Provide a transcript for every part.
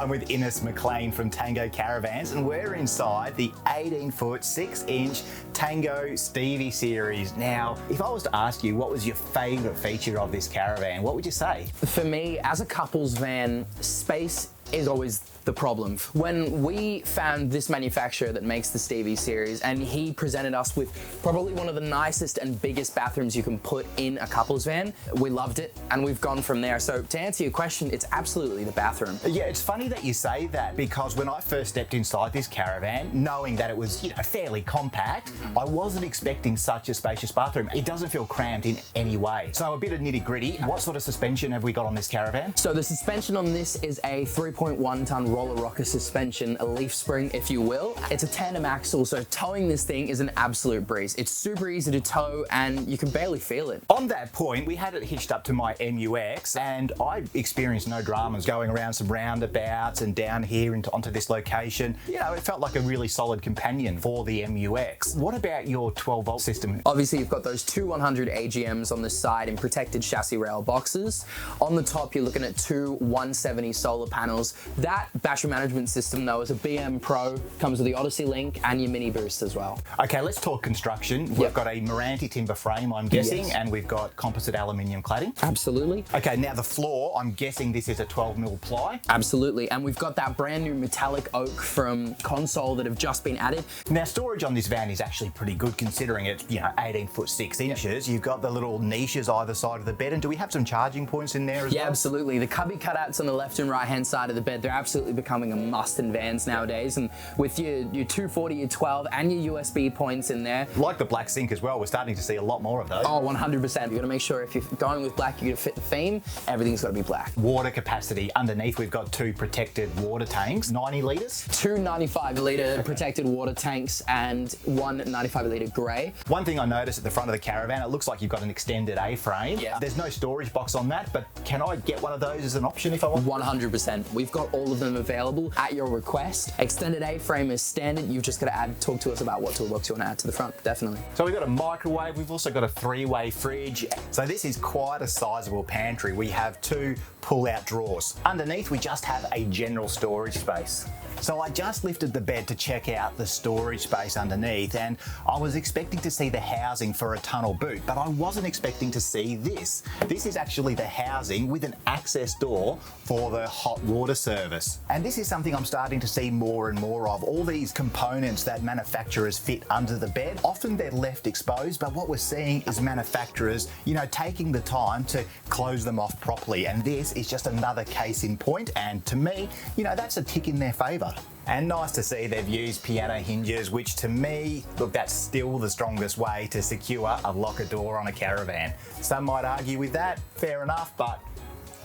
I'm with Ines McLean from Tango Caravans, and we're inside the 18-foot 6-inch Tango Stevie series. Now, if I was to ask you what was your favourite feature of this caravan, what would you say? For me, as a couples van, space is always the problem. When we found this manufacturer that makes the Stevie series, and he presented us with probably one of the nicest and biggest bathrooms you can put in a couples van, we loved it and we've gone from there. So to answer your question, it's absolutely the bathroom. Yeah, it's funny that you say that, because when I first stepped inside this caravan, knowing that it was, fairly compact, I wasn't expecting such a spacious bathroom. It doesn't feel cramped in any way. So a bit of nitty gritty, what sort of suspension have we got on this caravan? So the suspension on this is a 3.1 ton roller rocker suspension, a leaf spring if you will. It's a tandem axle, so towing this thing is an absolute breeze. It's super easy to tow and you can barely feel it. On that point, we had it hitched up to my MUX and I experienced no dramas going around some roundabouts and down here onto this location. It felt like a really solid companion for the MUX. What about your 12-volt system? Obviously, you've got those two 100 AGMs on the side in protected chassis rail boxes. On the top, you're looking at two 170 solar panels. That battery management system, though, is a BM Pro, comes with the Odyssey Link and your mini boost as well. Okay, let's talk construction. We've got a Meranti timber frame, I'm guessing, and we've got composite aluminium cladding. Absolutely. Okay, now the floor, I'm guessing this is a 12mm ply. Absolutely, and we've got that brand new metallic oak from Console that have just been added. Now, storage on this van is actually pretty good considering it's, 18 foot 6 inches. You've got the little niches either side of the bed, and do we have some charging points in there as well? Yeah, absolutely. The cubby cutouts on the left and right hand side of the bed, they're absolutely becoming a must in vans nowadays, and with your 240, your 12 and your USB points in there. Like the black sink as well, we're starting to see a lot more of those. Oh, 100%. You're gonna make sure if you're going with black, you're gonna fit the theme, everything's gotta be black. Water capacity. Underneath, we've got two protected water tanks, 90 litres. Two 95 litre protected water tanks and one 95 litre grey. One thing I noticed at the front of the caravan, it looks like you've got an extended A-frame. Yeah. There's no storage box on that, but can I get one of those as an option if I want? 100%. We've got all of them available at your request. Extended A-frame is standard. You've just got to talk to us about what toolbox you want to add to the front, definitely. So we've got a microwave, we've also got a 3-way fridge. So this is quite a sizable pantry. We have two pull-out drawers. Underneath, we just have a general storage space. So I just lifted the bed to check out the storage space underneath, and I was expecting to see the housing for a tunnel boot, but I wasn't expecting to see this. This is actually the housing with an access door for the hot water service. And this is something I'm starting to see more and more of. All these components that manufacturers fit under the bed, often they're left exposed, but what we're seeing is manufacturers, taking the time to close them off properly. And this is just another case in point, and to me, that's a tick in their favour. And nice to see they've used piano hinges, which to me, look, that's still the strongest way to secure a locker door on a caravan. Some might argue with that, fair enough, but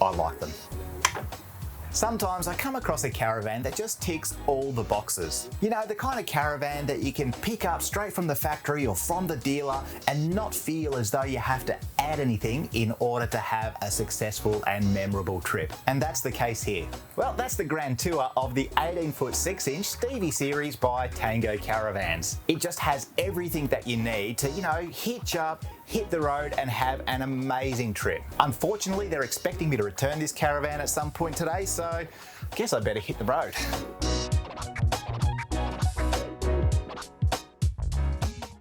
I like them. Sometimes I come across a caravan that just ticks all the boxes. The kind of caravan that you can pick up straight from the factory or from the dealer and not feel as though you have to add anything in order to have a successful and memorable trip. And that's the case here. Well, that's the grand tour of the 18-foot 6-inch Stevie series by Tango Caravans. It just has everything that you need to, hitch up, hit the road and have an amazing trip. Unfortunately, they're expecting me to return this caravan at some point today, so I guess I better hit the road.